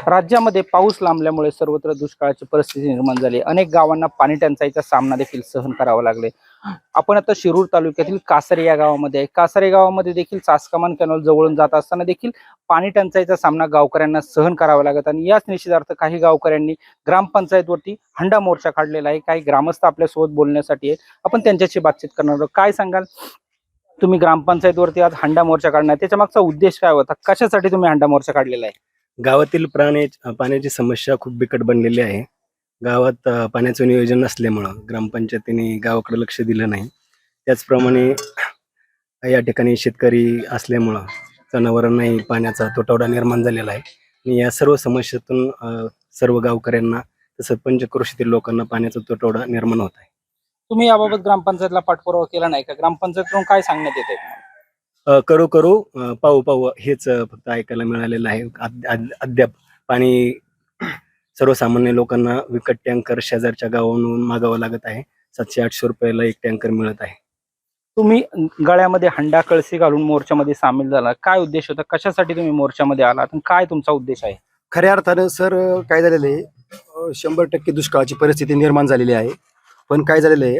राज्यामध्ये पाऊस लांबल्यामुळे सर्वत्र दुष्काळाची परिस्थिती निर्माण झाली। अनेक गावांना पाणी टंचाईचा सामना देखील सहन करावा लागले। आपण आता शिरूर तालुक्यातील कासारी या गावामध्ये आहे। कासारी गावामध्ये देखील चासकमान कॅनॉल जवळून जात असताना देखील पाणी टंचाईचा सामना गावकऱ्यांना सहन करावा लागत आणि याच निषेधार्थ काही गावकऱ्यांनी ग्रामपंचायतवरती हंडा मोर्चा काढलेला आहे। काही ग्रामस्थ आपल्यासोबत बोलण्यासाठी आहे, आपण त्यांच्याशी बातचीत करणार आहोत। काय सांगाल, तुम्ही ग्रामपंचायतवरती आज हंडा मोर्चा काढणार, त्याच्या मागचा उद्देश काय होता? कशासाठी तुम्ही हंडा मोर्चा काढलेला आहे? गावातील पाण्याची समस्या खूप बिकट बनलेली आहे। गावात पाण्याचं नियोजन नसल्यामुळं ग्रामपंचायतीने गावाकडे लक्ष दिलं नाही। त्याचप्रमाणे या ठिकाणी शेतकरी असल्यामुळं जनावरांनाही पाण्याचा तुटवडा निर्माण झालेला आहे आणि या सर्व समस्येतून सर्व गावकऱ्यांना तसंच पंचक्रोशीतील लोकांना पाण्याचा तुटवडा निर्माण होत आहे। तुम्ही याबाबत ग्रामपंचायतला पाठपुरावा केला नाही का? ग्रामपंचायतकडून काय सांगण्यात येते? करू पाहू हेच फक्त ऐकायला मिळालेलं आहे। अद्याप पाणी सर्वसामान्य लोकांना विकत टँकर शेजारच्या गावावरून मागावं लागत आहे। 700-800 रुपयाला एक टँकर मिळत आहे। तुम्ही गळ्यामध्ये हंडा कळशी घालून मोर्चामध्ये सामील झाला, काय उद्देश होता? कशासाठी तुम्ही मोर्चामध्ये आलात आणि काय तुमचा उद्देश आहे? खऱ्या अर्थानं सर काय झालेलं आहे, 100% दुष्काळाची परिस्थिती निर्माण झालेली आहे। पण काय झालेलं आहे,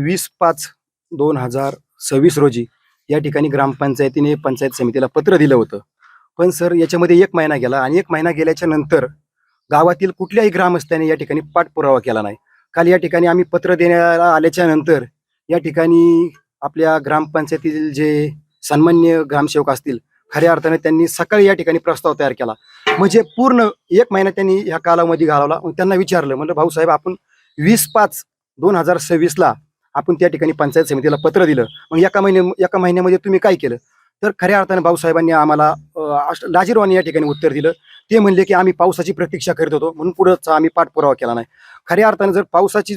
20/5/2026 रोजी या ठिकाणी ग्रामपंचायतीने पंचायत समितीला पत्र दिलं होतं। पण सर याच्यामध्ये 1 महिना गेला आणि 1 महिना गेल्याच्या नंतर गावातील कुठल्याही ग्रामस्थांनी या ठिकाणी पाठपुरावा केला नाही। काल या ठिकाणी आम्ही पत्र देण्याला आल्याच्या नंतर या ठिकाणी आपल्या ग्रामपंचायतीतील जे सन्माननीय ग्रामसेवक असतील, खऱ्या अर्थाने त्यांनी सकाळी या ठिकाणी प्रस्ताव तयार केला। म्हणजे पूर्ण 1 महिना त्यांनी ह्या कालावधी घालवला। त्यांना विचारलं, म्हणलं भाऊसाहेब, आपण 20/5/2026 आपण त्या ठिकाणी पंचायत समितीला पत्र दिलं, मग एका महिन्यामध्ये तुम्ही काय केलं? तर खऱ्या अर्थाने भाऊसाहेबांनी आम्हाला लाजीरवाणी या ठिकाणी उत्तर दिलं। ते म्हणले की आम्ही पावसाची प्रतीक्षा करत होतो, म्हणून पुढेच आम्ही पाठपुरावा केला नाही। खऱ्या अर्थाने जर पावसाची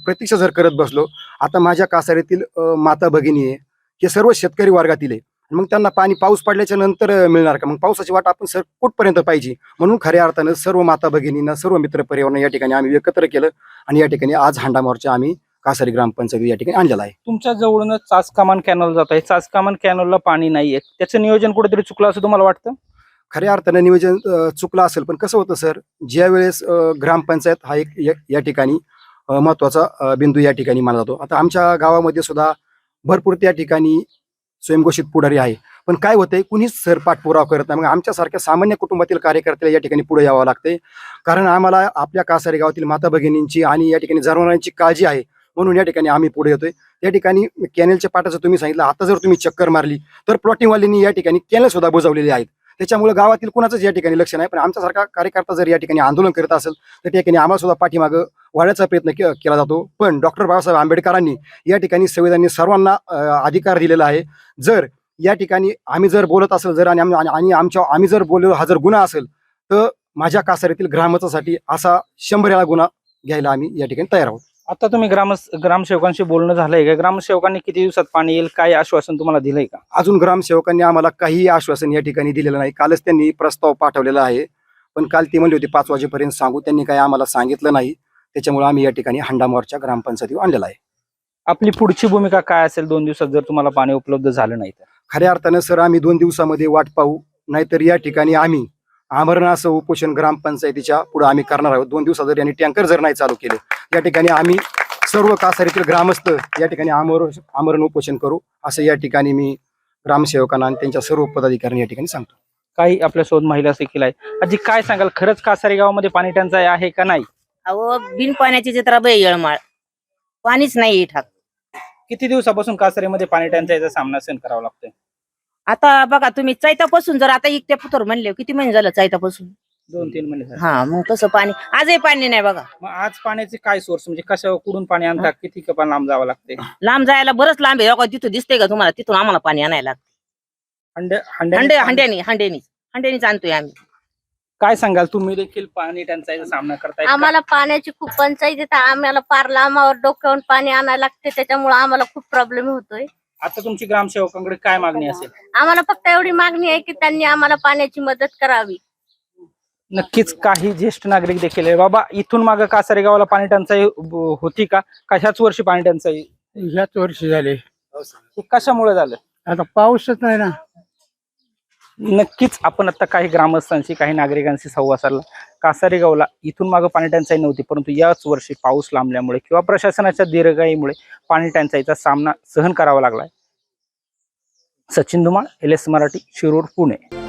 प्रतीक्षा करत बसलो, आता माझ्या कासारीतील माता भगिनी आहे, हे सर्व शेतकरी वर्गातील आहे, मग त्यांना पाऊस पडल्याच्या नंतर मिळणार का? मग पावसाची वाट आपण सर कुठपर्यंत पाहिजे? म्हणून खऱ्या अर्थानं सर्व माता भगिनींना, सर्व मित्र परिवारांना या ठिकाणी आम्ही एकत्र केलं आणि या ठिकाणी आज हंडा मोर्चा आम्ही कासारी ग्रामपंचायत या ठिकाणी आणलेला आहे। तुमच्या जवळूनच चासकमान कॅनॉल जात आहे, चासकमान कॅनॉलला पाणी नाहीये, त्याचं नियोजन कुठेतरी चुकलं असं तुम्हाला वाटतं? खऱ्या अर्थानं नियोजन चुकलं असेल, पण कसं होतं सर, ज्या वेळेस ग्रामपंचायत हा एक या ठिकाणी महत्वाचा बिंदू या ठिकाणी मानला जातो। आता आमच्या गावामध्ये सुद्धा भरपूर त्या ठिकाणी स्वयंघोषित पुढारी आहे, पण काय होतंय, कुणीच सर पाठपुरावा करत नाही। मग आमच्यासारख्या सामान्य कुटुंबातील कार्यकर्त्याला या ठिकाणी पुढे यावं लागते, कारण आम्हाला आपल्या कासारी गावातील माता भगिनींची आणि या ठिकाणी जनावरांची काळजी आहे, म्हणून या ठिकाणी आम्ही पुढे येतोय। या ठिकाणी कॅनेलच्या पाटाचं तुम्ही सांगितलं, आता जर तुम्ही चक्कर मारली तर प्लॉटिंगवाल्यांनी या ठिकाणी कॅनेल सुद्धा बुजवलेले आहेत। त्याच्यामुळे गावातील कुणाचंच या ठिकाणी लक्ष नाही। पण आमच्यासारखा कार्यकर्ता जर या ठिकाणी आंदोलन करत असेल तर त्या ठिकाणी आम्हाला सुद्धा पाठीमागं वाढण्याचा प्रयत्न केला जातो। पण डॉक्टर बाबासाहेब आंबेडकरांनी या ठिकाणी संविधानाने सर्वांना अधिकार दिलेला आहे। जर या ठिकाणी आम्ही जर बोलत असेल आणि आम्ही जर बोललो हा जर गुन्हा असेल, तर माझ्या कासारीतील ग्रामस्थासाठी असा 100 वेळा गुन्हा घ्यायला आम्ही या ठिकाणी तयार आहोत। आता तुम्ही ग्रामसेवकांशी बोलणं झालंय का? ग्रामसेवकांनी किती दिवसात पाणी येईल, काय आश्वासन तुम्हाला दिलंय का? अजून ग्रामसेवकांनी आम्हाला काही आश्वासन या ठिकाणी दिलेलं नाही। कालच त्यांनी प्रस्ताव पाठवलेला आहे, पण काल ती म्हणली होती 5 वाजेपर्यंत सांगू, त्यांनी काही आम्हाला सांगितलं नाही। त्याच्यामुळे आम्ही या ठिकाणी हंडा मोर्चा ग्रामपंचायतीवर आणलेला आहे। आपली पुढची भूमिका काय असेल 2 दिवसात जर तुम्हाला पाणी उपलब्ध झालं नाही तर? खऱ्या अर्थानं सर आम्ही 2 दिवसामध्ये वाट पाहू, नाहीतर या ठिकाणी आम्ही आमरण असं उपोषण ग्रामपंचायतीच्या पुढे आम्ही करणार आहोत। 2 दिवसात जर यांनी टँकर जर नाही चालू केले, या ठिकाणी आम्ही सर्व कासारीतील ग्रामस्थ या ठिकाणी आमरण उपोषण करू, असं या ठिकाणी मी ग्रामसेवकांना आणि त्यांच्या सर्व पदाधिकाऱ्यांना या ठिकाणी सांगतो। काही आपल्यासोबत महिला देखील आहे। आजी, काय सांगाल, खरंच कासारी गावामध्ये पाणी टंचाई आहे का नाही? अहो, बिन पाण्याची चित्रा येळमाळ, पाणीच नाही ठाक। किती दिवसापासून कासारीमध्ये पाणी टंचाईचा सामना सहन करावा लागतोय? आता बघा तुम्ही, चैतापासून जर आता इकट्या पुतर म्हणले, किती महिने झालं चैतापासून? 2-3 महिने झाले। हा, मग कसं पाणी आजही पाणी नाही बघा। मग आज पाण्याचे काय सोर्स, म्हणजे कशा कुठून पाणी आणतात, किती कपाल लांब जावं लागते? लांब जायला बरंच लांब आहे, तिथं दिसतंय का तुम्हाला? तिथून आम्हाला पाणी आणायला लागतं। हंड्यानीच आणतोय आम्ही। काय सांगाल, तुम्ही देखील पाणी टंचाईचा सामना करताय? आम्हाला पाण्याची खूप पंचायत येते, आम्हाला पार लांबावर डोक्यावरून पाणी आणायला लागते, त्याच्यामुळे आम्हाला खूप प्रॉब्लेम होतोय। आता तुमची ग्रामसेवकांकडे काय मागणी असेल? आम्हाला फक्त एवढी मागणी आहे की त्यांनी आम्हाला पाण्याची मदत करावी। नक्कीच काही ज्येष्ठ नागरिक देखील आहे। बाबा, इथून मागे कासारी गावाला पाणी टंचाई होती का ह्याच वर्षी पाणी टंचाई? ह्याच वर्षी झाले। हे कशामुळे झालं? आता पाऊसच नाही ना। नक्कीच आपण आता काही ग्रामस्थांशी काही नागरिकांशी संवाद साधला. कासारी गावला इथून मागं पाणी टंचाई नव्हती, परंतु याच वर्षी पाऊस लांबल्यामुळे किंवा प्रशासनाच्या दिरंगाईमुळे पाणी टंचाईचा सामना सहन करावा लागलाय. सचिन धुमाळ, LS मराठी, शिरूर, पुणे.